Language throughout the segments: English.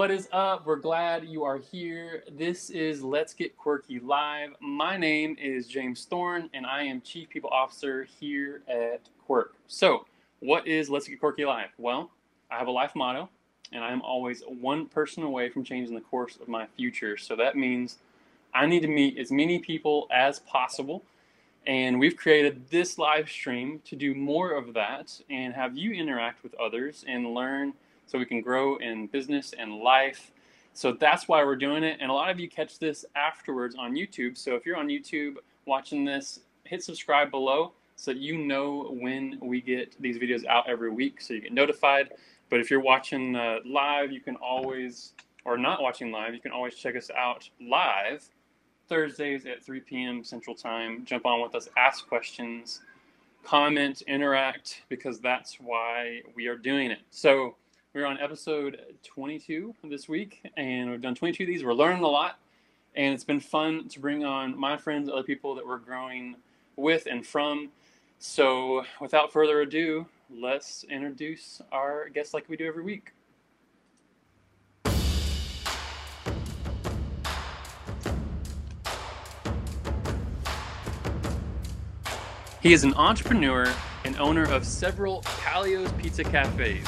What is up? We're glad you are here. This is Let's Get Quirky Live. My name is James Thorne, and I am Chief People Officer here at Quirk. So, what is Let's Get Quirky Live? Well, I have a life motto, and I am always one person away from changing the course of my future. So that means I need to meet as many people as possible, and we've created this live stream to do more of that and have you interact with others and learn so we can grow in business and life. So that's why we're doing it. And a lot of you catch this afterwards on YouTube. So if you're on YouTube watching this, hit subscribe below so that you know when we get these videos out every week so you get notified. But if you're watching live, you can always, or not watching live, you can always check us out live Thursdays at 3 p.m. Central Time. Jump on with us, ask questions, comment, interact, because that's why we are doing it. So we're on episode 22 this week, and we've done 22 of these. We're learning a lot, and it's been fun to bring on my friends, other people that we're growing with and from. So without further ado, let's introduce our guests like we do every week. He is an entrepreneur and owner of several Palio's Pizza Cafés.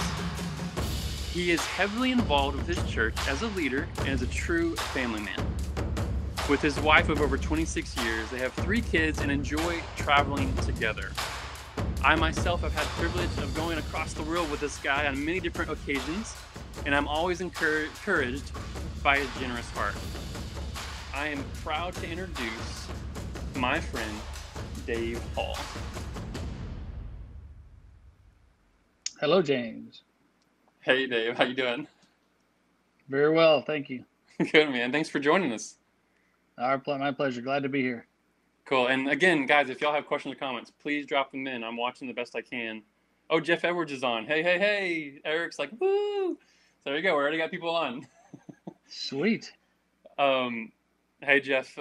He is heavily involved with his church as a leader and is a true family man. With his wife of over 26 years, they have 3 kids and enjoy traveling together. I myself have had the privilege of going across the world with this guy on many different occasions, and I'm always encouraged by his generous heart. I am proud to introduce my friend, Dave Hall. Hello, James. Hey, Dave. How you doing? Very well, thank you. Good, man. Thanks for joining us. My pleasure. Glad to be here. Cool. And again, guys, if y'all have questions or comments, please drop them in. I'm watching the best I can. Oh, Jeff Edwards is on. Hey. Eric's like, woo! So there you go. We already got people on. Sweet. Hey, Jeff.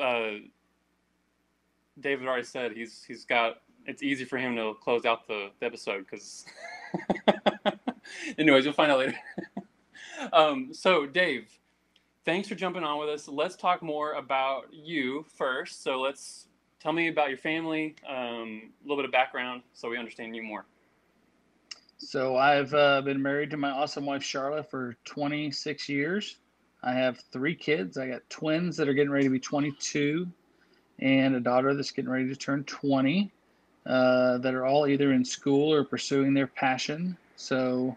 David already said he's got. It's easy for him to close out the episode because. Anyways, you'll find out later. So, Dave, thanks for jumping on with us. Let's talk more about you first. So tell me about your family, a little bit of background so we understand you more. So I've been married to my awesome wife, Charlotte, for 26 years. I have 3 kids. I got twins that are getting ready to be 22 and a daughter that's getting ready to turn 20 that are all either in school or pursuing their passion. So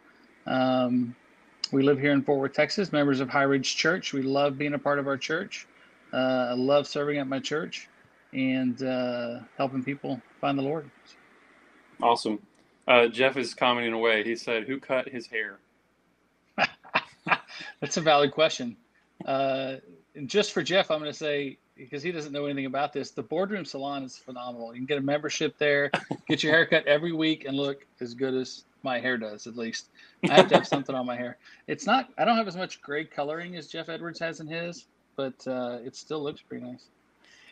we live here in Fort Worth, Texas, members of High Ridge Church. We love being a part of our church. I love serving at my church and helping people find the Lord. Awesome. Jeff is commenting away. He said, who cut his hair? That's a valid question. And just for Jeff, I'm going to say, because he doesn't know anything about this, the Boardroom Salon is phenomenal. You can get a membership there, get your hair cut every week, and look as good as my hair does, at least. I have to have something on my hair. I don't have as much gray coloring as Jeff Edwards has in his, but it still looks pretty nice.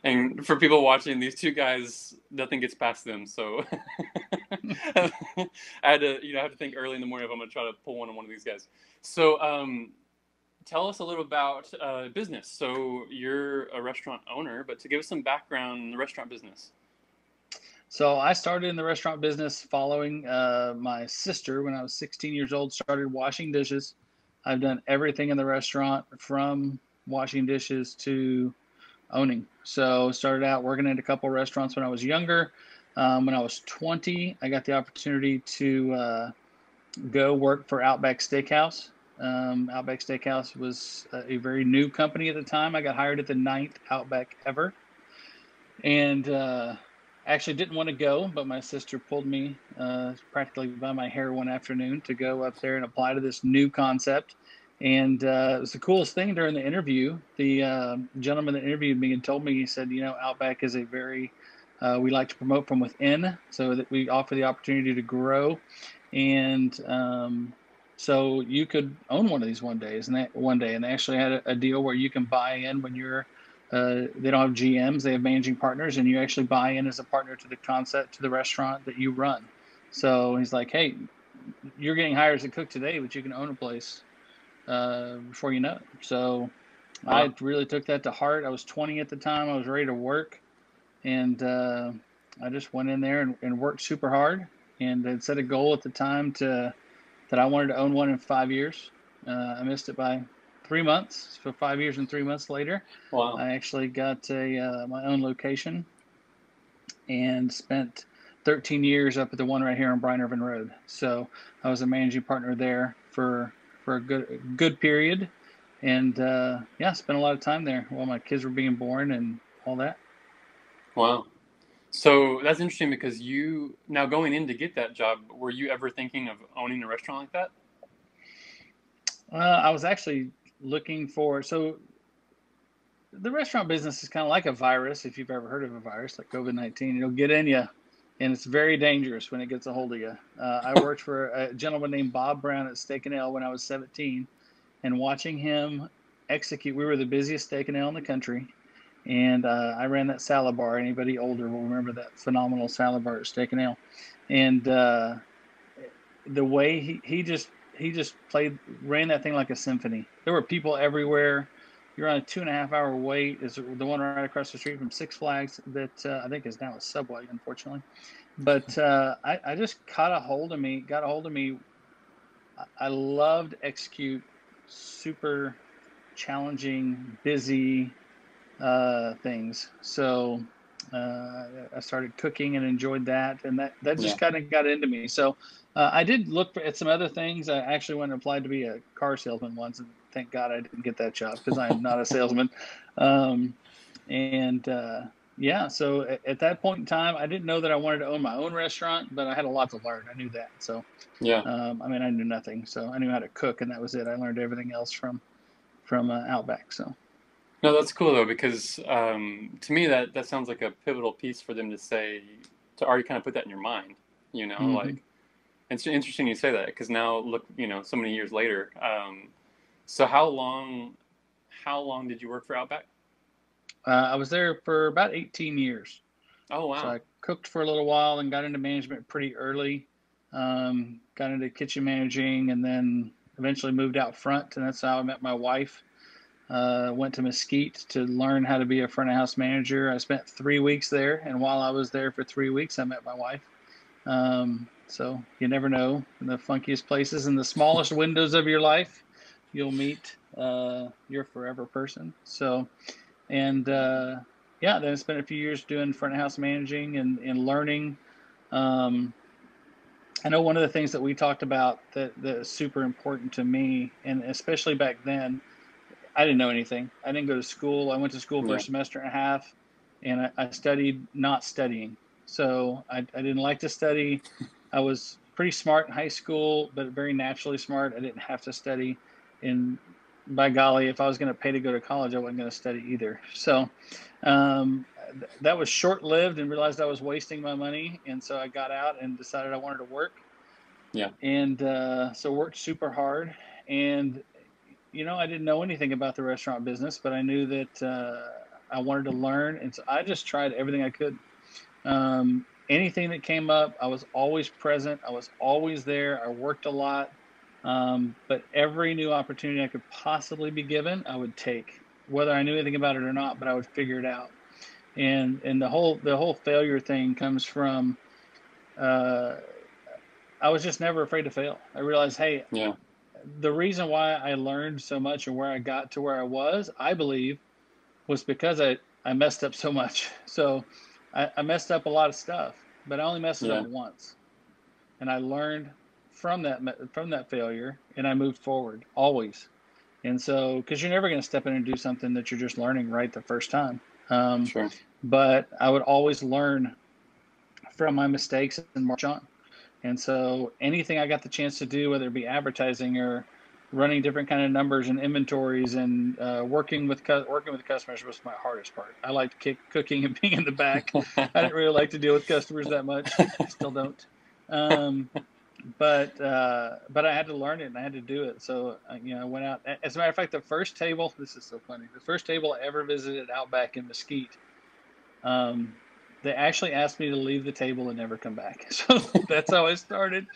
And for people watching, these 2 guys, nothing gets past them. So I had to think early in the morning if I'm going to try to pull one on one of these guys. So tell us a little about business. So you're a restaurant owner, but to give us some background in the restaurant business. So I started in the restaurant business following my sister when I was 16 years old, started washing dishes. I've done everything in the restaurant from washing dishes to owning. So started out working at a couple of restaurants when I was younger. When I was 20, I got the opportunity to go work for Outback Steakhouse. Outback Steakhouse was a very new company at the time. I got hired at the 9th Outback ever. And actually didn't want to go, but my sister pulled me practically by my hair one afternoon to go up there and apply to this new concept. And it was the coolest thing during the interview. The gentleman that interviewed me had told me, he said, Outback is we like to promote from within so that we offer the opportunity to grow. And so you could own one of these one day. And they actually had a deal where you can buy in when you're they don't have GMs, they have managing partners, and you actually buy in as a partner to the concept, to the restaurant that you run. So he's like, hey, you're getting hired as a cook today, but you can own a place before you know it. So I Wow. really took that to heart. I was 20 at the time. I was ready to work, and I just went in there and worked super hard, and had set a goal at the time that I wanted to own one in 5 years. I missed it by 3 months. So 5 years and 3 months later, Wow. I actually got my own location and spent 13 years up at the one right here on Bryan Irvin Road. So I was a managing partner there for a good period, and yeah, spent a lot of time there while my kids were being born and all that. Wow. So that's interesting because you now going in to get that job, were you ever thinking of owning a restaurant like that? I was actually looking for so the restaurant business is kind of like a virus. If you've ever heard of a virus like COVID-19, it'll get in you, and it's very dangerous when it gets a hold of you. I worked for a gentleman named Bob Brown at Steak and Ale when I was 17, and watching him execute, we were the busiest steak and ale in the country, and I ran that salad bar. Anybody older will remember that phenomenal salad bar at Steak and Ale, and the way he just ran that thing like a symphony. There were people everywhere. You're on a 2.5 hour wait. Is the one right across the street from Six Flags that I think is now a Subway, unfortunately. But I just got a hold of me. I loved execute super challenging, busy things. So I started cooking and enjoyed that, and that Yeah. just kind of got into me. So I did look at some other things. I actually went and applied to be a car salesman once, and thank God I didn't get that job because I am not a salesman. Um, and yeah, so at that point in time, I didn't know that I wanted to own my own restaurant, but I had a lot to learn. I knew that. So Yeah. I mean, I knew nothing, so I knew how to cook, and that was it. I learned everything else from Outback. So. No, that's cool though because to me that sounds like a pivotal piece for them to say to already kind of put that in your mind. You know, Mm-hmm. like it's interesting you say that because now look, so many years later. So how long did you work for Outback? I was there for about 18 years. Oh So wow. I cooked for a little while and got into management pretty early. Got into kitchen managing and then eventually moved out front. And that's how I met my wife. Went to Mesquite to learn how to be a front of house manager. I spent 3 weeks there. And while I was there for 3 weeks, I met my wife. So you never know. In the funkiest places, in the smallest windows of your life, you'll meet your forever person. So, and yeah, then I spent a few years doing front of house managing and learning. Um, I know one of the things that we talked about that is super important to me, and especially back then, I didn't know anything. I didn't go to school. I went to school for a Yeah. semester and a half, and I studied not studying. So I didn't like to study. I was pretty smart in high school, but very naturally smart. I didn't have to study. And by golly, if I was going to pay to go to college, I wasn't going to study either. So um, that was short lived and realized I was wasting my money. And so I got out and decided I wanted to work. Yeah. And so worked super hard. And I didn't know anything about the restaurant business, but I knew that I wanted to learn, and so I just tried everything I could. Anything that came up, I was always present. I was always there. I worked a lot, but every new opportunity I could possibly be given, I would take, whether I knew anything about it or not. But I would figure it out. And the whole failure thing comes from uh, I was just never afraid to fail. I realized, hey, Yeah. the reason why I learned so much and where I got to where I was, I believe, was because I messed up so much. So I messed up a lot of stuff, but I only messed it up Yeah. once. And I learned from that failure and I moved forward always. And so, because you're never going to step in and do something that you're just learning right the first time. Um, Sure. but I would always learn from my mistakes and march on. And so anything I got the chance to do, whether it be advertising or running different kind of numbers and inventories and working with customers was my hardest part. I liked cooking and being in the back. I didn't really like to deal with customers that much. I still don't. Um, but I had to learn it and I had to do it. So I went out. As a matter of fact, the first table. This is so funny. The first table I ever visited Outback in Mesquite. Um, they actually asked me to leave the table and never come back. So that's how I started.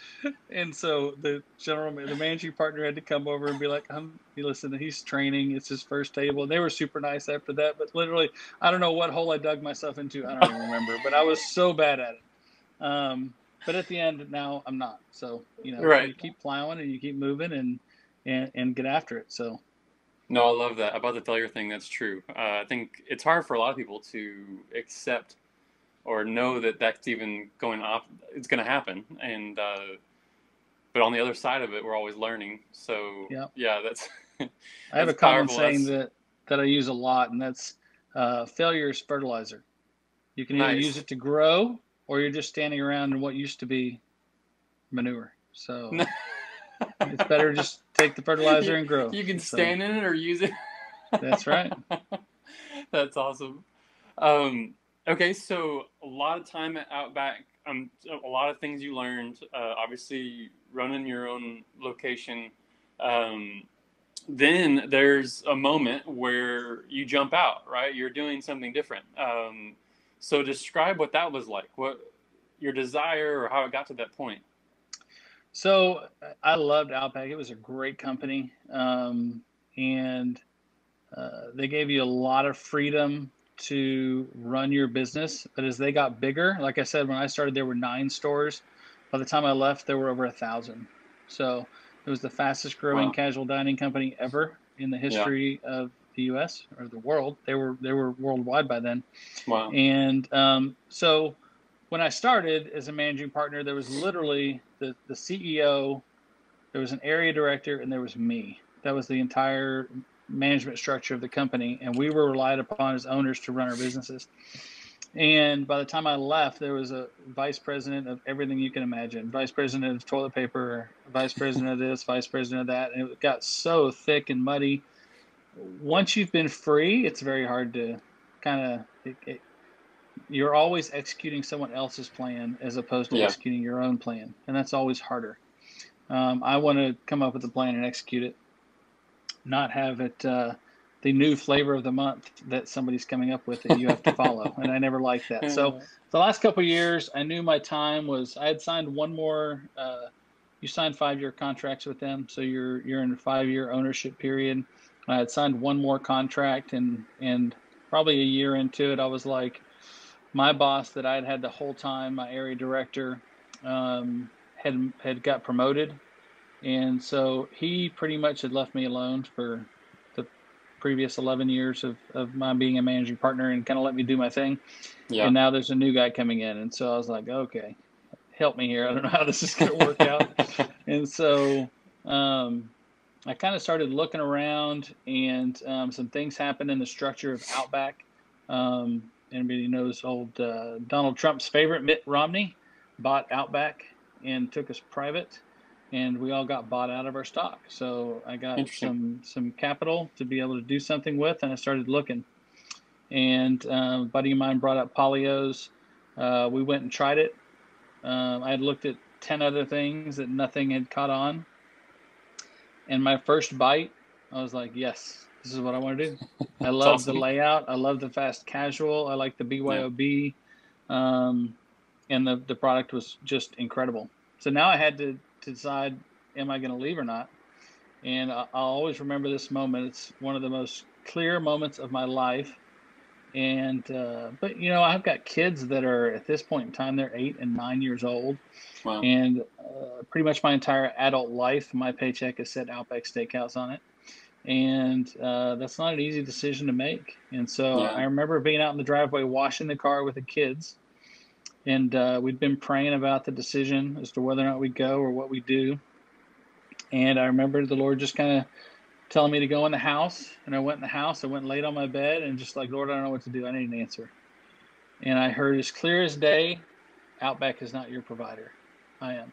And so the managing partner had to come over and be like, listen, he's training. It's his first table. And they were super nice after that. But literally, I don't know what hole I dug myself into. I don't even remember. But I was so bad at it. But at the end, now I'm not. So, Right. you keep plowing and you keep moving and get after it. So. No, I love that about the failure thing. That's true. I think it's hard for a lot of people to accept or know that that's even going off. It's going to happen, and but on the other side of it, we're always learning. So Yeah. yeah, that's I have that's a common powerful. saying That's that I use a lot, and that's failure is fertilizer. You can either use nice. it to grow or you're just standing around in what used to be manure. So it's better to just take the fertilizer you, and grow. you can So stand in it or use it. that's right. That's awesome. Um, okay, so a lot of time at Outback, a lot of things you learned. Obviously, running your own location. Um, then there's a moment where you jump out, right? You're doing something different. So describe what that was like. What your desire or how it got to that point. So I loved Outback. It was a great company. And they gave you a lot of freedom to run your business. But as they got bigger, like I said, when I started, there were 9 stores. By the time I left, there were over 1,000. So it was the fastest growing Wow. casual dining company ever in the Yeah. history of the U.S. or the world. They were worldwide by then. Wow. And so when I started as a managing partner, there was literally the CEO, there was an area director, and there was me. That was the entire management structure of the company, and we were relied upon as owners to run our businesses. And by the time I left, there was a vice president of everything you can imagine, vice president of toilet paper, vice president of this, vice president of that, and it got so thick and muddy. Once you've been free, it's very hard to kind of. You're always executing someone else's plan as opposed to Yeah. executing your own plan, and that's always harder. I want to come up with a plan and execute it, not have it the new flavor of the month that somebody's coming up with that you have to follow. And I never liked that. So the last couple of years, I knew my time was. I had signed one more. You signed 5-year contracts with them, so you're in a 5-year ownership period. I had signed one more contract, and probably a year into it, I was like, my boss that I had had the whole time, my area director, had got promoted, and so he pretty much had left me alone for the previous 11 years of my being a managing partner and kind of let me do my thing. Yeah. And now there's a new guy coming in. And so I was like, okay, help me here. I don't know how this is going to work out. And so I kind of started looking around, and some things happened in the structure of Outback. Anybody knows old Donald Trump's favorite, Mitt Romney, bought Outback and took us private, and we all got bought out of our stock. So I got Interesting. some capital to be able to do something with, and I started looking. And a buddy of mine brought up Palio's. We went and tried it. I had looked at 10 other things that nothing had caught on. And my first bite, I was like, yes, this is what I want to do. I It's love the awesome. layout. I love the fast casual. I like the Yeah. BYOB. And the product was just incredible. So now I had to decide, am I going to leave or not? And I'll always remember this moment. It's one of the most clear moments of my life. And but I've got kids that are at this point in time, they're 8 and 9 years old, Wow. and pretty much my entire adult life, my paycheck has said Outback Steakhouse on it, and that's not an easy decision to make. And so I Yeah. remember being out in the driveway washing the car with the kids, and we'd been praying about the decision as to whether or not we go or what we do. And I remember the Lord just kind of telling me to go in the house, and I went in the house. I went and laid on my bed and just like, Lord, I don't know what to do. I need an answer. And I heard as clear as day, Outback is not your provider. I am.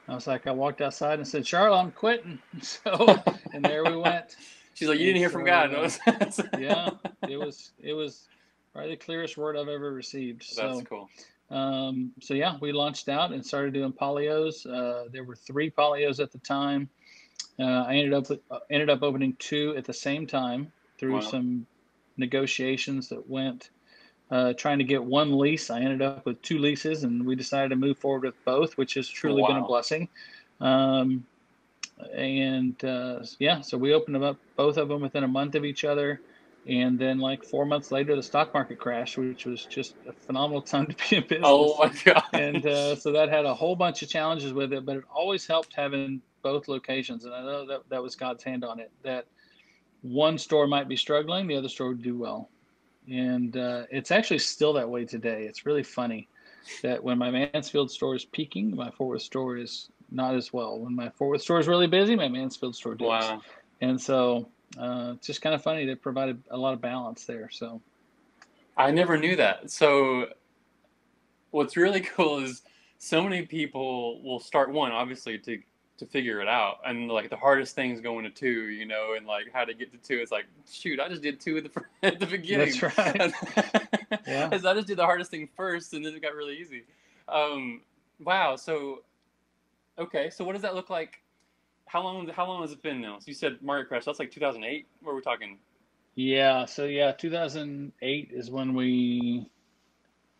I was like, I walked outside and said, Charlotte, I'm quitting. So, and there we went. She's like, you And didn't hear from God. so, yeah, it was probably the clearest word I've ever received. That's cool. So yeah, we launched out and started doing Palios. There were 3 Palios at the time. I ended up opening 2 at the same time through Wow. some negotiations that went trying to get one lease. I ended up with 2 leases, and we decided to move forward with both, which has truly been a Wow. blessing. Um, and yeah, so we opened them up, both of them, within a month of each other. And then, like 4 months later, the stock market crashed, which was just a phenomenal time to be in Oh business. my And gosh. so that had a whole bunch of challenges with it, but it always helped having both locations. And I know that was God's hand on it, that one store might be struggling, the other store would do well. And it's actually still that way today. It's really funny that when my Mansfield store is peaking, my Fort Worth store is not as well. When my Fort Worth store is really busy, my Mansfield store dips. Wow. And so it's just kind of funny. They provided a lot of balance there. So I never knew that. So what's really cool is so many people will start one, obviously, to figure it out, and like the hardest things going to two, and like how to get to two. It's like, shoot, I just did two at at the that's beginning, right. and Yeah. I just did the hardest thing first, and then it got really easy. Um, wow. So okay, so what does that look like? How long has it been now? So you said market crash. That's like 2008. What are we talking? Yeah. So yeah, 2008 is when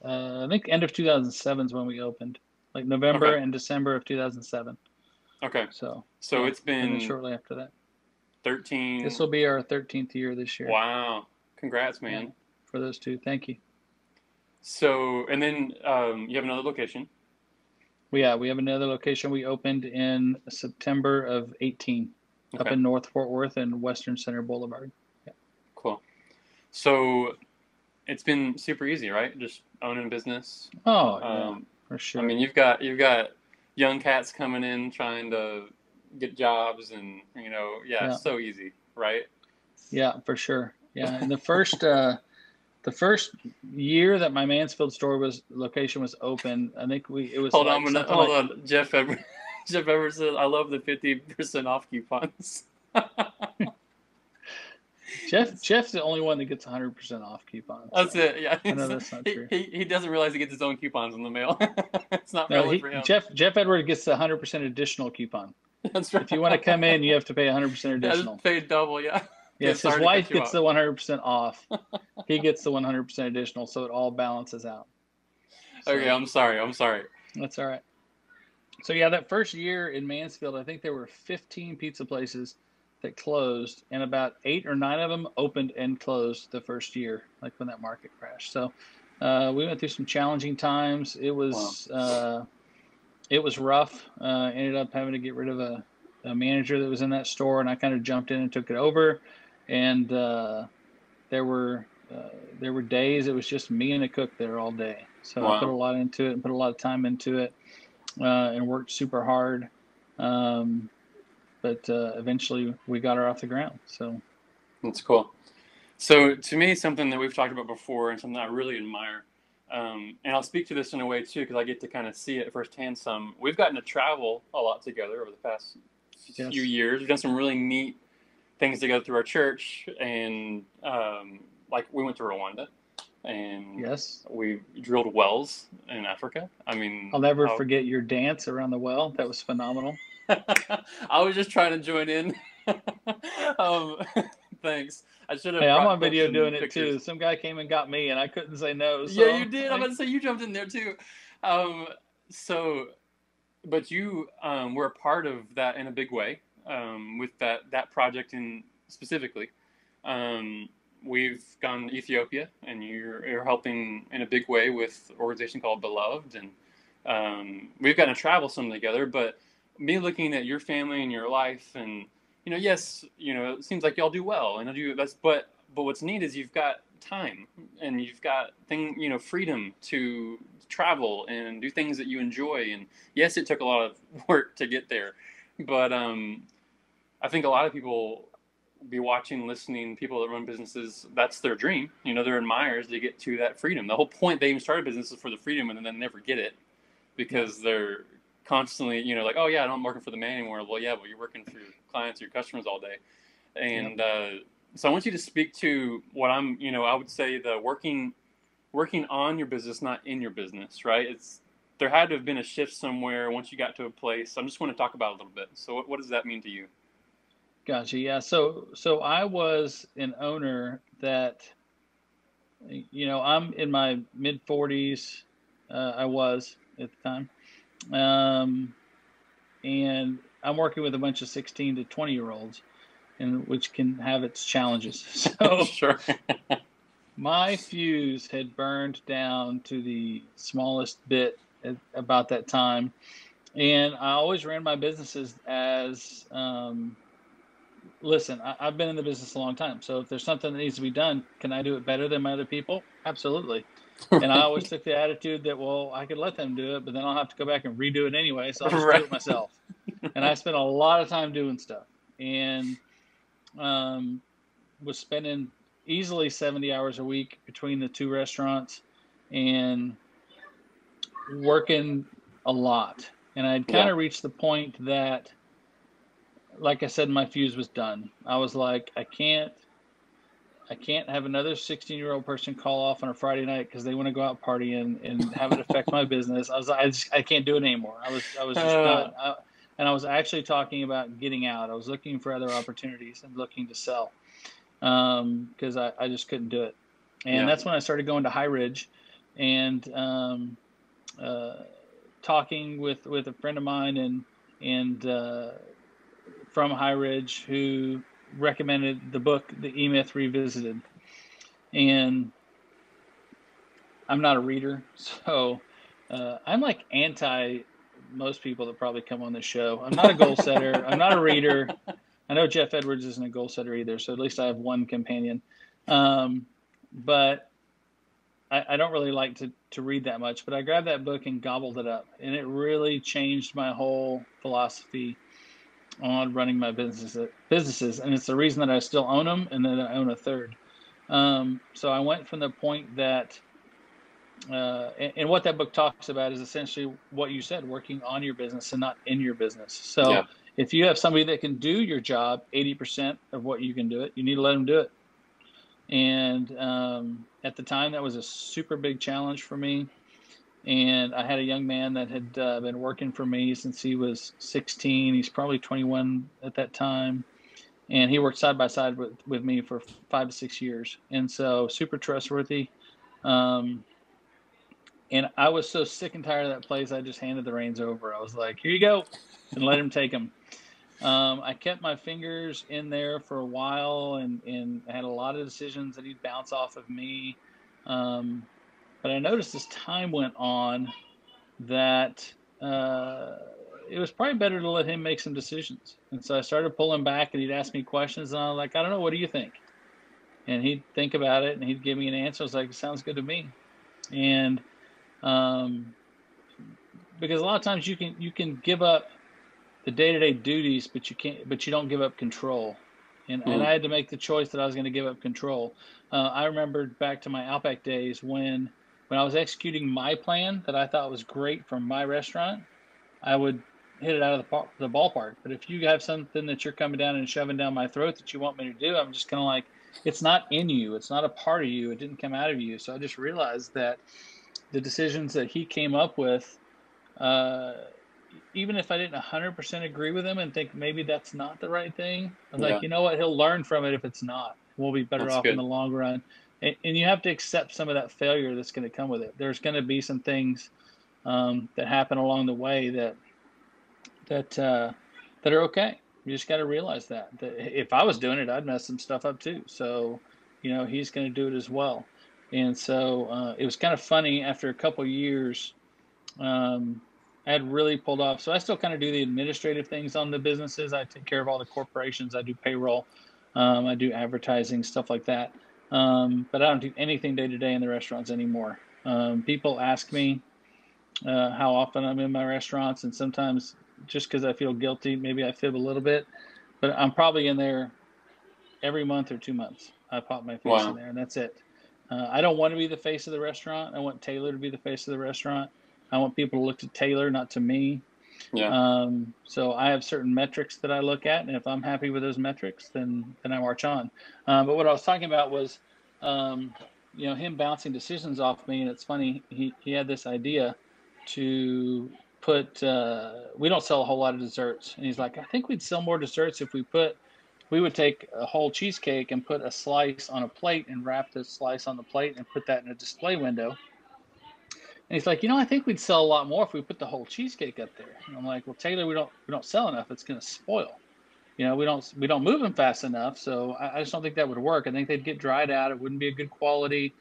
I think end of 2007 is when we opened, like November Okay. and December of 2007. Okay. So So yeah. it's And then been shortly after that, this 13. will be our 13th year this year. Wow. Congrats, Yeah. man. For those two. Thank you. So, and then you have another location. We have another location we opened in September of 18 up Okay, in North Fort Worth and Western Center Boulevard. Yeah. cool. So it's been super easy, right? Just owning a business. Oh yeah, Um, for I mean, sure. you've got young cats coming in trying to get jobs, and yeah, Yeah. so easy, right? Yeah, for sure. Yeah. And the first year that my Mansfield store was location was open, I think it was Hold on, like something hold like on. Jeff Edwards. Jeff Edwards says, "I love the 50% off coupons." Jeff's the only one that gets 100% off coupons. That's So it. Yeah, I know that's not true. he doesn't realize he gets his own coupons in the mail. It's not No, only he for him. Jeff Edward gets the 100% additional coupon. That's If you want to right. come in, you have to pay 100% Yeah, I just additional. paid double. Yeah. Okay, Yes, his sorry to cut wife you gets off. the 100% off. He gets the 100% additional, so it all balances out. Okay, So I'm sorry. I'm sorry. that's all right. So yeah, that first year in Mansfield, I think there were 15 pizza places that closed, and about 8 or 9 of them opened and closed the first year, like when that market crashed. So we went through some challenging times. Wow. It was rough. Ended up having to get rid of a manager that was in that store, and I kind of jumped in and took it over. And there were there were days it was just me and a cook there all day. So I put a Wow. lot into it and put a lot of time into it, and worked super hard. Um, but eventually we got her off the ground. So That's cool. So to me, something that we've talked about before and something I really admire, and I'll speak to this in a way too because I get to kind of see it firsthand. We've gotten to travel a lot together over the past few yes, years. We've done some really neat things together through our church, and like we went to Rwanda, and yes. we drilled wells in Africa. I mean, I'll never how forget your dance around the well. That was phenomenal. I was just trying to join in. um, thanks. I should Hey, have I'm brought on clips video and doing it too. pictures. Some guy came and got me, and I couldn't say no. Yeah, you So did. I'm about to say you jumped in there too. Um, so, but you were a part of that in a big way with that project in specifically. Um, we've gone to Ethiopia, and you're helping in a big way with an organization called Beloved, and we've gotten to travel some together. But me looking at your family and your life, and yes, it seems like y'all do well, and I do that's. But what's neat is you've got time, and you've got freedom to travel and do things that you enjoy. And yes, it took a lot of work to get there, but I think a lot of people be watching, listening, people that run businesses, that's their dream. They're admirers. They get to that freedom. The whole point they even started business is for the freedom, and then never get it yeah, because they're constantly, like, oh yeah, I'm working for the man anymore. Well, yeah, but you're working for your clients, your customers all day. yep. And so I want you to speak to what I would say the working on your business, not in your business, right? There had to have been a shift somewhere once you got to a place. I just want to talk about it a little bit. So what does that mean to you? Gotcha. Yeah. So I was an owner that I'm in my mid 40s. I was at the time. Um, and I'm working with a bunch of 16 to 20-year-olds, and which can have its challenges. So Sure. my fuse had burned down to the smallest bit at about that time. And I always ran my businesses as listen, I've been in the business a long time. So if there's something that needs to be done, can I do it better than my other people? Absolutely. And I always took the attitude that, well, I could let them do it, but then I'll have to go back and redo it anyway. So I'll just do Right. it myself. And I spent a lot of time doing stuff, and um, was spending easily 70 hours a week between the two restaurants and working a lot. And I'd kind Yeah. of reached the point that, like I said, my fuse was done. I was like, I can't have another 16-year-old person call off on a Friday night because they want to go out partying and have it affect my business. I was like, I can't do it anymore. I was just Uh, done. And I was actually talking about getting out. I was looking for other opportunities and looking to sell because I just couldn't do it. And yeah. that's when I started going to High Ridge and uh, talking with a friend of mine and from High Ridge who recommended the book The E-Myth Revisited. And I'm not a reader, so I'm like anti most people that probably come on this show. I'm not a goal setter. I'm not a reader. I know Jeff Edwards isn't a goal setter either, so at least I have one companion. Um, but I don't really like to read that much. But I grabbed that book and gobbled it up, and it really changed my whole philosophy on running my businesses, and it's the reason that I still own them and that I own a third. So I went from the point that and what that book talks about is essentially what you said, working on your business and not in your business. Yeah. So if you have somebody that can do your job 80% of what you can do it, you need to let them do it. And at the time, that was a super big challenge for me. And I had a young man that had been working for me since he was 16. He's probably 21 at that time. And he worked side by side with me for 5 to 6 years. And so super trustworthy. Um, and I was so sick and tired of that place, I just handed the reins over. I was like, here you go, and let him take them. I kept my fingers in there for a while, and I had a lot of decisions that he'd bounce off of me. Um, but I noticed as time went on that it was probably better to let him make some decisions. And so I started pulling back, and he'd ask me questions, and I was like, I don't know, what do you think? And he'd think about it, and he'd give me an answer. I was like, it sounds good to me. And um, because a lot of times you can give up the day-to-day duties, but you don't give up control. And Mhm. I had to make the choice that I was going to give up control. I remembered back to my Outback days when I was executing my plan that I thought was great for my restaurant. I would hit it out of the ballpark. But if you have something that you're coming down and shoving down my throat that you want me to do, I'm just kind of like, it's not in you. It's not a part of you. It didn't come out of you. So I just realized that the decisions that he came up with, uh, even if I didn't 100% agree with him and think maybe that's not the right thing, I was like, Yeah. you know what? He'll learn from it if it's not. We'll be better That's off in good. the long run. And you have to accept some of that failure that's going to come with it. There's going to be some things that happen along the way that that are okay. You just got to realize that if I was doing it, I'd mess some stuff up too. So, he's going to do it as well. And so it was kind of funny after a couple of years. Um, I had really pulled off. So I still kind of do the administrative things on the businesses. I take care of all the corporations. I do payroll. I do advertising, stuff like that. But I don't do anything day to day in the restaurants anymore. People ask me how often I'm in my restaurants, and sometimes just because I feel guilty, maybe I fib a little bit, but I'm probably in there every month or 2 months. I pop my face in Wow. there, and that's it. I don't want to be the face of the restaurant. I want Taylor to be the face of the restaurant. I want people to look to Taylor, not to me. Yeah. So I have certain metrics that I look at, and if I'm happy with those metrics, then I march on. But what I was talking about was, um, him bouncing decisions off me, and it's funny. He had this idea to put. We don't sell a whole lot of desserts, and he's like, I think we'd sell more desserts if we put we would take a whole cheesecake and put a slice on a plate and wrap the slice on the plate and put that in a display window. And he's like, I think we'd sell a lot more if we put the whole cheesecake up there. And I'm like, well, Taylor, we don't sell enough. It's going to spoil. We don't move them fast enough. So I just don't think that would work. I think they'd get dried out. It wouldn't be a good quality.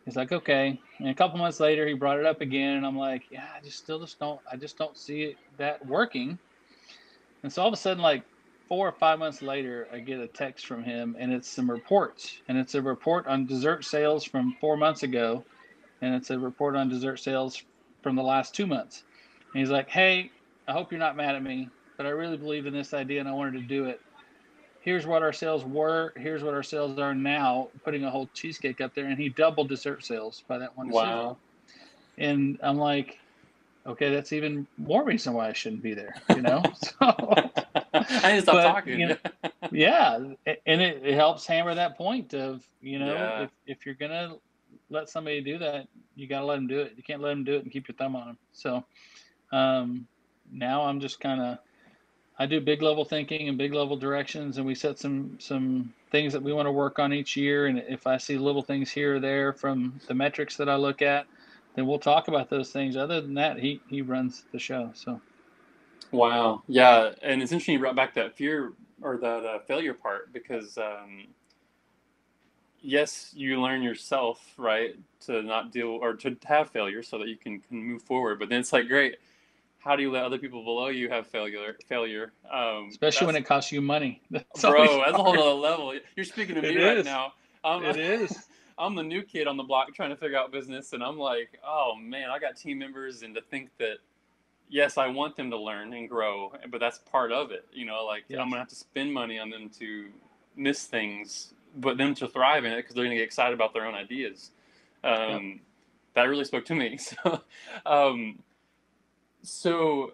He's like, okay. And a couple months later, he brought it up again, and I'm like, yeah, I just don't see that working. And so all of a sudden, like 4 or 5 months later, I get a text from him, and it's some reports, and it's a report on dessert sales from 4 months ago, and it's a report on dessert sales from the last 2 months. And he's like, hey, I hope you're not mad at me, but I really believe in this idea, and I wanted to do it. Here's what our sales were. Here's what our sales are now, putting a whole cheesecake up there. And he doubled dessert sales by that one decision. Wow. And I'm like, okay, that's even more reason why I shouldn't be there, So, I need to stop talking. yeah. And it helps hammer that point of, Yeah. if you're going to let somebody do that, you got to let them do it. You can't let them do it and keep your thumb on them. So now I'm just I do big level thinking and big level directions, and we set some things that we want to work on each year. And if I see little things here or there from the metrics that I look at, then we'll talk about those things. Other than that, he runs the show. So Wow. Yeah. And it's interesting you brought back that fear or the failure part because, yes, you learn yourself, right, to not deal or to have failure so that you can move forward. But then it's like, great. How do you let other people below you have failure? especially when it costs you money, that's always Bro, that's a whole hard. other level. You're speaking to It me right is. now. It is. I'm the new kid on the block trying to figure out business, and I'm like, oh man, I got team members, and to think that yes, I want them to learn and grow, but that's part of it. Like I'm Yes. gonna have to spend money on them to miss things, but them to thrive in it because they're gonna get excited about their own ideas. Yep. That really spoke to me. Um, so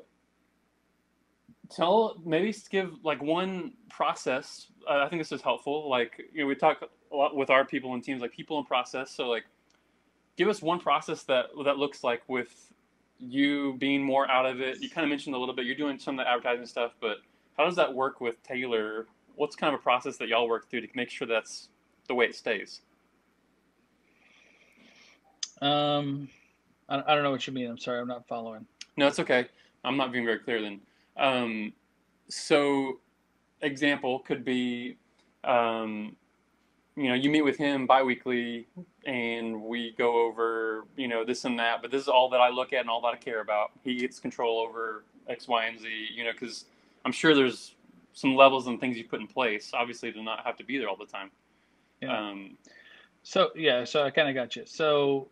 maybe give like one process. I think this is helpful. Like we talk a lot with our people and teams, like people and process. So like, give us one process that looks like with you being more out of it. You kind of mentioned a little bit. You're doing some of the advertising stuff, but how does that work with Taylor? What's kind of a process that y'all work through to make sure that's the way it stays? I don't know what you mean. I'm sorry, I'm not following. No, it's okay. I'm not being very clear then. Um, so example could be, um, you meet with him biweekly and we go over, this and that, but this is all that I look at and all that I care about. He gets control over X, Y, and Z, because I'm sure there's some levels and things you put in place, obviously, to not have to be there all the time. Yeah. Um, So I kind of got you. So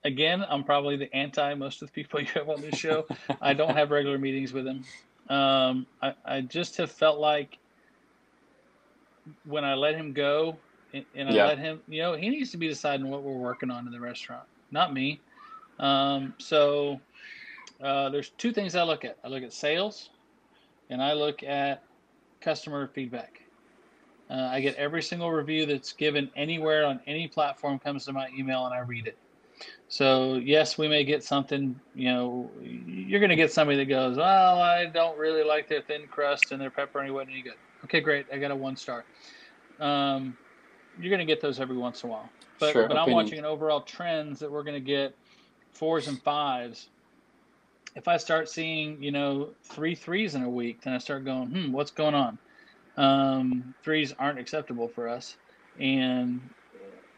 again, I'm probably the anti most of the people you have on this show. I don't have regular meetings with him. I just have felt like when I let him go and I yeah, let him, he needs to be deciding what we're working on in the restaurant, not me. So there's two things I look at. I look at sales and I look at customer feedback. I get every single review that's given anywhere on any platform comes to my email and I read it. So yes, we may get something, you're going to get somebody that goes, well, I don't really like their thin crust and their pepperoni wasn't any good. Okay, great. I got a 1 star. You're going to get those every once in a while. sure, But I'm opinions. watching an overall trends that we're going to get 4s and 5s. If I start seeing, 3 3s in a week, then I start going, what's going on? 3s aren't acceptable for us. And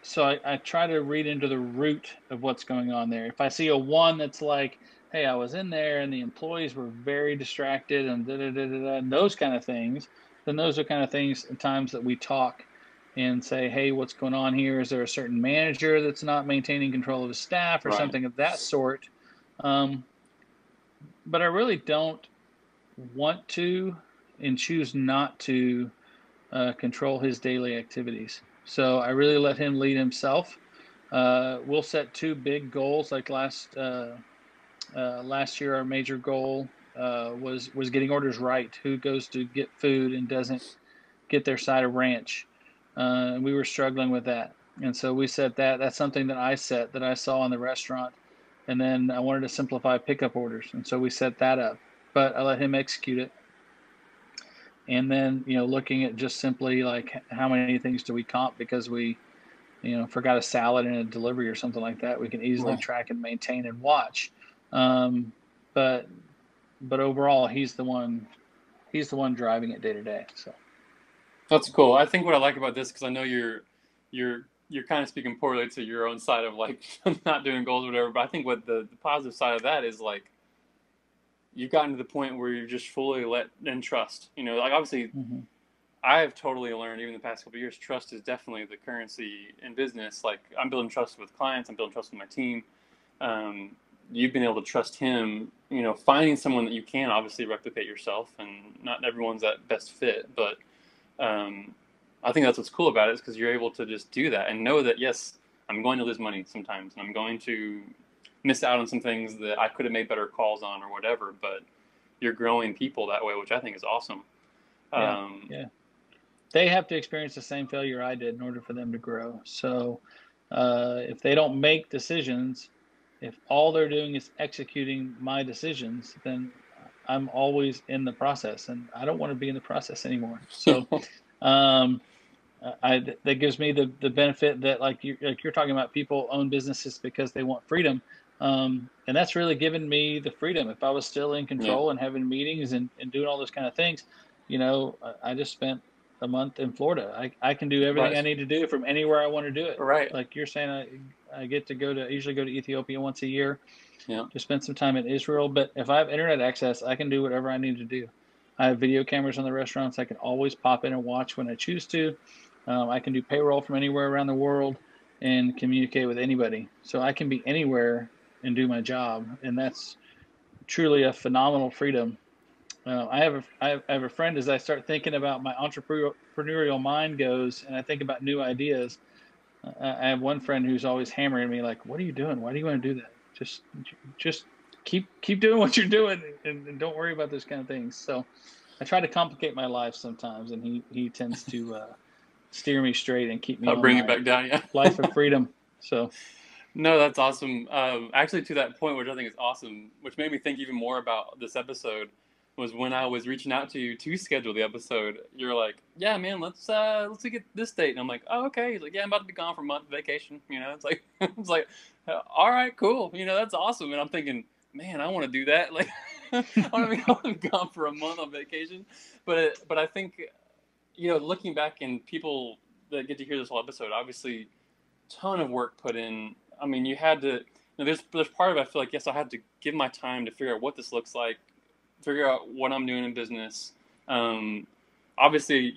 so I try to read into the root of what's going on there. If I see a 1 that's like, hey, I was in there and the employees were very distracted and and those kind of things, then those are kind of things and times that we talk and say, hey, what's going on here? Is there a certain manager that's not maintaining control of his staff or Right. something of that sort? But I really don't want to and choose not to control his daily activities. So I really let him lead himself. We'll set 2 big goals. Like last year, our major goal was getting orders right. Who goes to get food and doesn't get their side of ranch? And we were struggling with that. And so we set that. That's something that I set that I saw in the restaurant. And then I wanted to simplify pickup orders. And so we set that up. But I let him execute it. And then, looking at just simply like how many things do we comp because we, forgot a salad in a delivery or something like that. We can easily Right. track and maintain and watch. Um, but overall, he's the one driving it day to day. So That's cool. I think what I like about this, because I know you're kind of speaking poorly to your own side of like not doing goals or whatever, but I think what the positive side of that is like you've gotten to the point where you're just fully let and trust. Like obviously mm-hmm. I have totally learned even the past couple of years, trust is definitely the currency in business. Like I'm building trust with clients, I'm building trust with my team. Um, you've been able to trust him, finding someone that you can obviously replicate yourself, and not everyone's that best fit, but I think that's what's cool about it, is because you're able to just do that and know that, yes, I'm going to lose money sometimes, and I'm going to miss out on some things that I could have made better calls on or whatever, but you're growing people that way, which I think is awesome. Yeah, yeah. They have to experience the same failure I did in order for them to grow. So if they don't make decisions, if all they're doing is executing my decisions, then I'm always in the process, and I don't want to be in the process anymore. So um, that gives me the benefit that like you're talking about, people own businesses because they want freedom. And that's really given me the freedom. If I was still in Yeah, control and having meetings and doing all those kind of things, I just spent a month in Florida. I can do everything I right, need to do from anywhere I want to do it. right, Like you're saying, I get to usually go to Ethiopia once a year yeah, to spend some time in Israel. But if I have internet access, I can do whatever I need to do. I have video cameras in the restaurants. I can always pop in and watch when I choose to. I can do payroll from anywhere around the world and communicate with anybody. So I can be anywhere and do my job, and that's truly a phenomenal freedom. I have a friend, as I start thinking about my entrepreneurial mind goes, and I think about new ideas. I have one friend who's always hammering me like, "What are you doing? Why do you want to do that? Just keep doing what you're doing, and don't worry about those kind of things." So I try to complicate my life sometimes, and he tends to steer me straight and keep me I'll on bring it my back down, yeah. life of freedom. So No, that's awesome. Actually, to that point, which I think is awesome, which made me think even more about this episode, was when I was reaching out to you to schedule the episode. You're like, "Yeah, man, let's get this date," and I'm like, "Oh, okay." He's like, "Yeah, I'm about to be gone for a month vacation." It's like, it's like, all right, cool. That's awesome. And I'm thinking, man, I want to do that. Like, I want to be gone for a month on vacation. But I think, looking back, and people that get to hear this whole episode, obviously, ton of work put in. I mean, you had to. There's part of it. I feel like, yes, I had to give my time to figure out what this looks like, figure out what I'm doing in business. Um, Obviously,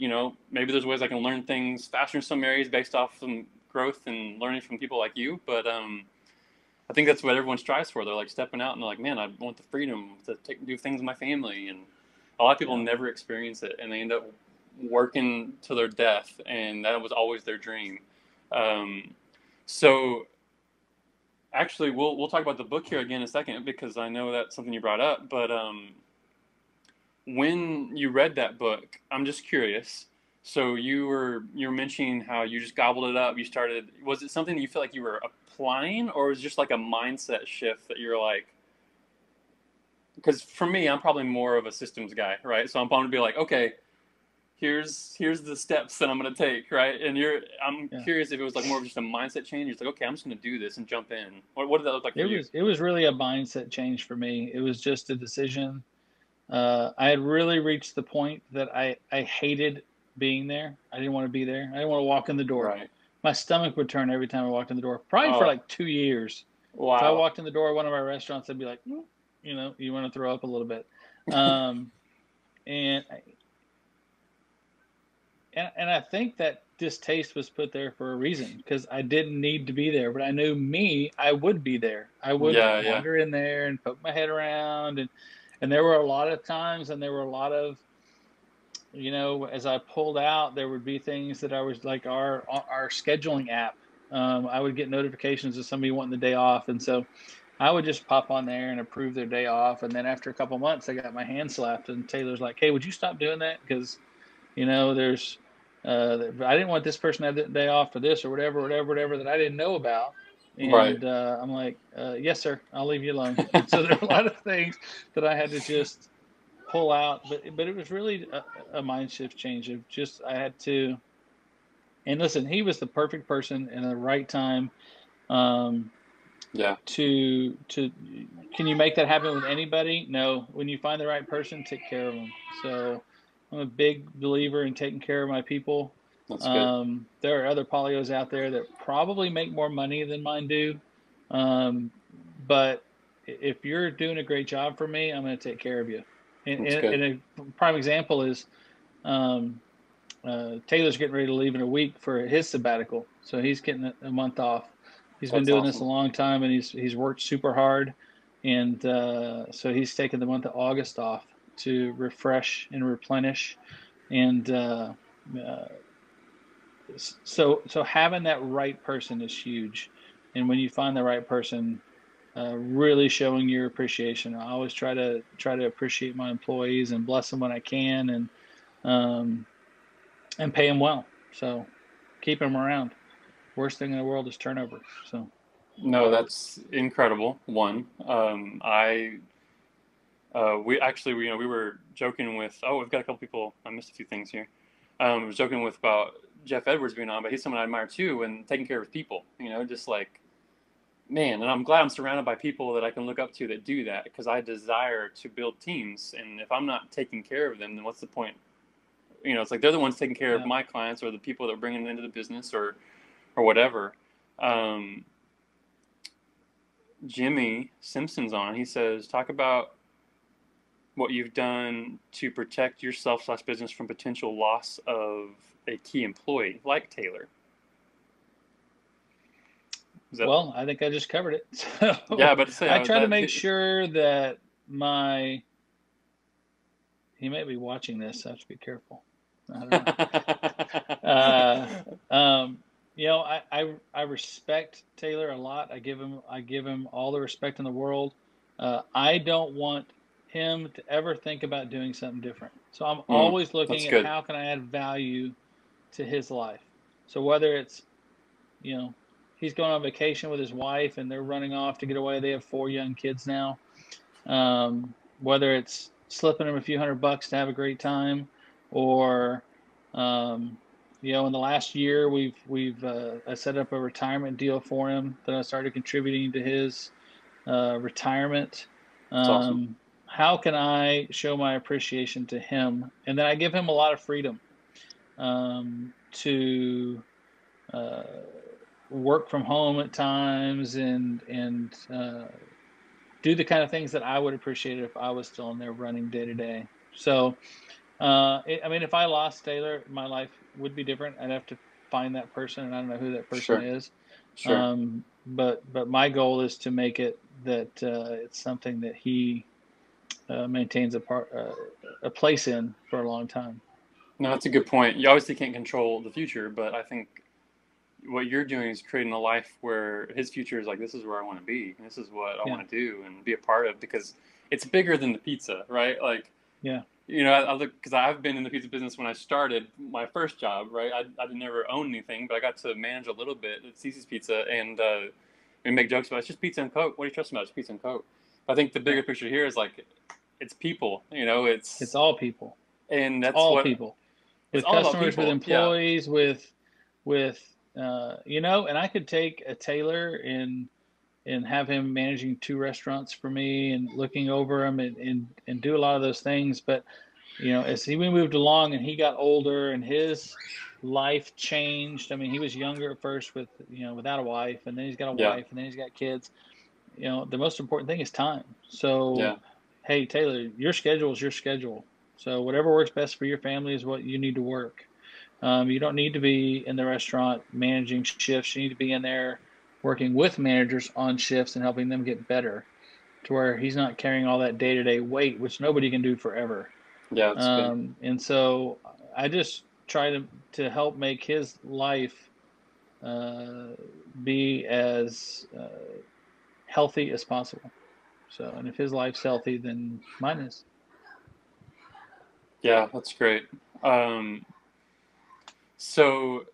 maybe there's ways I can learn things faster in some areas based off some growth and learning from people like you. But I think that's what everyone strives for. They're like stepping out and they're like, man, I want the freedom to do things with my family. And a lot of people yeah, never experience it, and they end up working to their death, and that was always their dream. Um, so actually, we'll talk about the book here again in a second, because I know that's something you brought up. But when you read that book, I'm just curious. So you were mentioning how you just gobbled it up. You started. Was it something that you felt like you were applying, or was it just like a mindset shift that you're like? Because for me, I'm probably more of a systems guy, right? So I'm going to be like, okay, here's the steps that I'm going to take, right? And I'm yeah. curious if it was like more of just a mindset change. It's like, okay, I'm just going to do this and jump in. What did that look like for you? It was really a mindset change for me. It was just a decision. I had really reached the point that I hated being there. I didn't want to be there. I didn't want to walk in the door. Right. My stomach would turn every time I walked in the door. Probably for Oh, like 2 years. If I wow. walked in the door of one of our restaurants, I'd be like, you want to throw up a little bit. Um, and I think that distaste was put there for a reason, because I didn't need to be there, but I knew I would be there. I would Yeah, yeah. wander in there and poke my head around, and there were a lot of times, and there were a lot of, as I pulled out, there would be things that I was like our scheduling app. I would get notifications of somebody wanting the day off, and so I would just pop on there and approve their day off. And then after a couple months, I got my hand slapped, and Taylor's like, "Hey, would you stop doing that? Because there's I didn't want this person to have the day off for this or whatever that I didn't know about." Right. And I'm like, "Yes, sir, I'll leave you alone." And so there are a lot of things that I had to just pull out, but it was really a mind shift change of just I had to. And listen, he was the perfect person in the right time. Um, Yeah. to can you make that happen with anybody? No. When you find the right person, take care of them. So I'm a big believer in taking care of my people. That's good. There are other Polios out there that probably make more money than mine do, um, but if you're doing a great job for me, I'm going to take care of you. That's good. And a prime example is um, Taylor's getting ready to leave in a week for his sabbatical, so he's getting a month off. He's been That's doing this a awesome. long time, and he's worked super hard, and so he's taken the month of August off to refresh and replenish, and uh, so having that right person is huge, and when you find the right person, really showing your appreciation. I always try to appreciate my employees and bless them when I can, um, and pay them well. So keep them around. Worst thing in the world is turnover. So No, that's incredible. One, we actually, we were joking with. Oh, we've got a couple people. I missed a few things here. I was joking with about Jeff Edwards being on, but he's someone I admire too, and taking care of people. Just like man, and I'm glad I'm surrounded by people that I can look up to that do that because I desire to build teams, and if I'm not taking care of them, then what's the point? It's like they're the ones taking care of yeah. my clients or the people that are bringing them into the business or whatever. Um, Jimmy Simpson's on. He says, talk about what you've done to protect yourself/business from potential loss of a key employee like Taylor. Well, I think I just covered it. So Yeah, but to say I try to that. make sure that he may be watching this. So I have to be careful. I don't know. I respect Taylor a lot. I give him all the respect in the world. I don't want him to ever think about doing something different. So I'm always That's looking at good. how can I add value to his life. So whether it's, you know, he's going on vacation with his wife and they're running off to get away. They have 4 young kids now. Whether it's slipping him a few $100 to have a great time, or um, in the last year we've I set up a retirement deal for him that I started contributing to his retirement. That's awesome. How can I show my appreciation to him? And then I give him a lot of freedom to uh, work from home at times and do the kind of things that I would appreciate if I was still in there running day to day. So, I mean, if I lost Taylor, my life would be different. I'd have to find that person, and I don't know who that person Sure. is. Sure. But my goal is to make it that it's something that he maintains a place in for a long time. No, that's a good point. You obviously can't control the future, but I think what you're doing is creating a life where his future is like, this is where I want to be, and this is what I Yeah, want to do and be a part of because it's bigger than the pizza, right? Like, yeah, I look because I've been in the pizza business when I started my first job, right? I didn't never own anything, but I got to manage a little bit at Cece's Pizza, and we make jokes about it's just pizza and Coke. What are you trusting about? It's pizza and Coke. But I think the yeah. bigger picture here is like, it's people, It's all people. and It's that's all what people, it's with all about customers, with people. Yeah, employees, with and I could take a Taylor and have him managing 2 restaurants for me and looking over them and do a lot of those things. But as we moved along and he got older and his life changed. I mean, he was younger at first without a wife, and then he's got a yeah, wife, and then he's got kids. The most important thing is time. So, yeah. hey, Taylor, your schedule is your schedule. So whatever works best for your family is what you need to work. You don't need to be in the restaurant managing shifts. You need to be in there working with managers on shifts and helping them get better to where he's not carrying all that day-to-day weight, which nobody can do forever. Yeah, that's good. And so I just try to help make his life uh, be as healthy as possible. So, and if his life's healthy, then mine is. Yeah, that's great. Um, so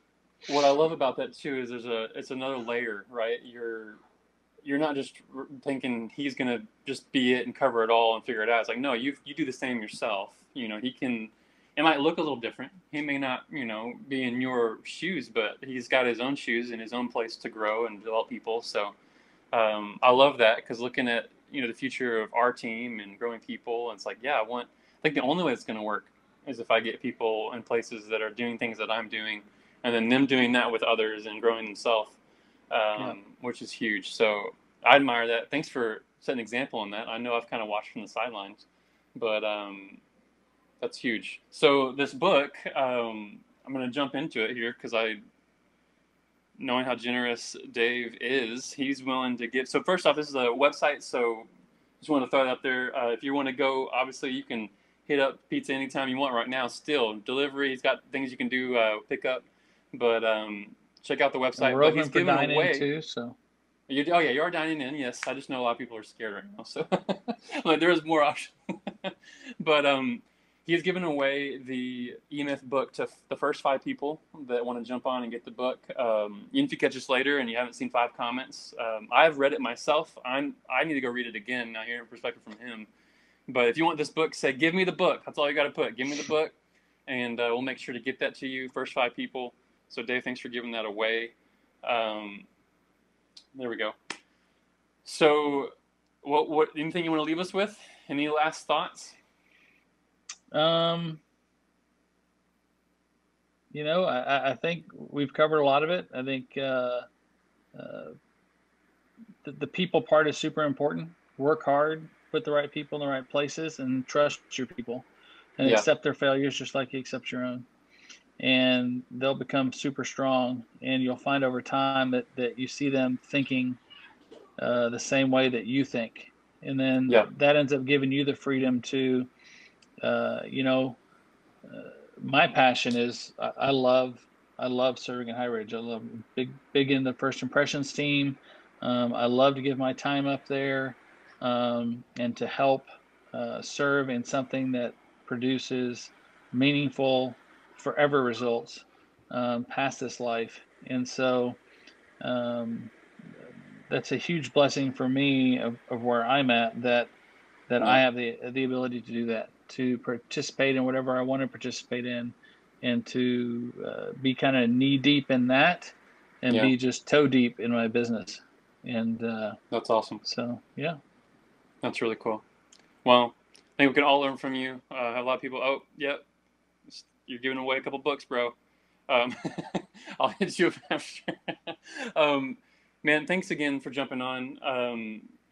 what I love about that too is it's another layer, right? you're not just thinking he's gonna just be it and cover it all and figure it out. It's like, no, you do the same yourself. You know, he can. It might look a little different. He may not, you know, be in your shoes, but he's got his own shoes and his own place to grow and develop people. So I love that, because looking at, you know, the future of our team and growing people, and it's like, yeah, I think the only way it's going to work is if I get people in places that are doing things that I'm doing, and then them doing that with others and growing themselves, which is huge. So I admire that. Thanks for setting an example on that. I know I've kind of watched from the sidelines, but that's huge. So this book, I'm going to jump into it here, because knowing how generous Dave is, he's willing to give. So first off, this is a website, so just want to throw it up there. If you want to go, obviously you can hit up pizza anytime you want right now. Still, delivery, he's got things you can do, pick up. But check out the website. We're open for dine-in too, so. You are dining in, yes. I just know a lot of people are scared right now, so like, there is more options. But he's given away the E-Myth book to the first 5 people that want to jump on and get the book. Even if you catch this later and you haven't seen 5 comments, I've read it myself. I need to go read it again now, hearing a perspective from him. But if you want this book, say, give me the book. That's all you got to put. Give me the book, and we'll make sure to get that to you, first 5 people. So Dave, thanks for giving that away. There we go. So what anything you want to leave us with? Any last thoughts? You know, I think we've covered a lot of it. I think the people part is super important. Work hard, put the right people in the right places, and trust your people, and accept their failures just like you accept your own. And they'll become super strong, and you'll find over time that you see them thinking the same way that you think. And then that ends up giving you the freedom to, my passion is I love serving at High Ridge. I love big in the first impressions team. I love to give my time up there and to help serve in something that produces meaningful, forever results past this life. And so that's a huge blessing for me of where I'm at, that I have the ability to do that, to participate in whatever I want to participate in, and to be kind of knee deep in that, and be just toe deep in my business. And that's awesome. So yeah, that's really cool. Well, I think we can all learn from you. A lot of people. Oh, yep. You're giving away a couple books, bro. I'll hit you up after. Man, thanks again for jumping on.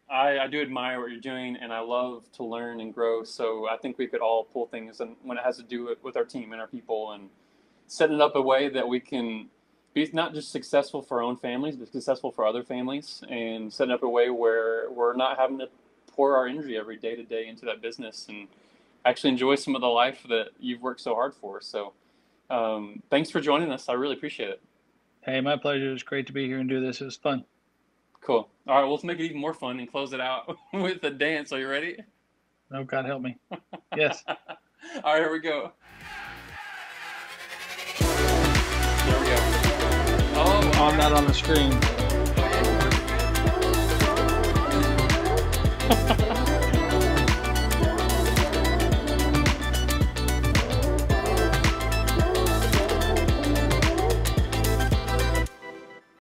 I do admire what you're doing, and I love to learn and grow. So I think we could all pull things, and when it has to do with our team and our people, and setting it up a way that we can be not just successful for our own families, but successful for other families, and setting up a way where we're not having to pour our energy every day to day into that business, and actually enjoy some of the life that you've worked so hard for. So thanks for joining us. I really appreciate it. Hey, my pleasure. It's great to be here and do this. It was fun. Cool. All right, well, let's make it even more fun and close it out with a dance. Are you ready? Oh, God help me. Yes. All right, here we go. There we go. Oh, I'm not on the screen.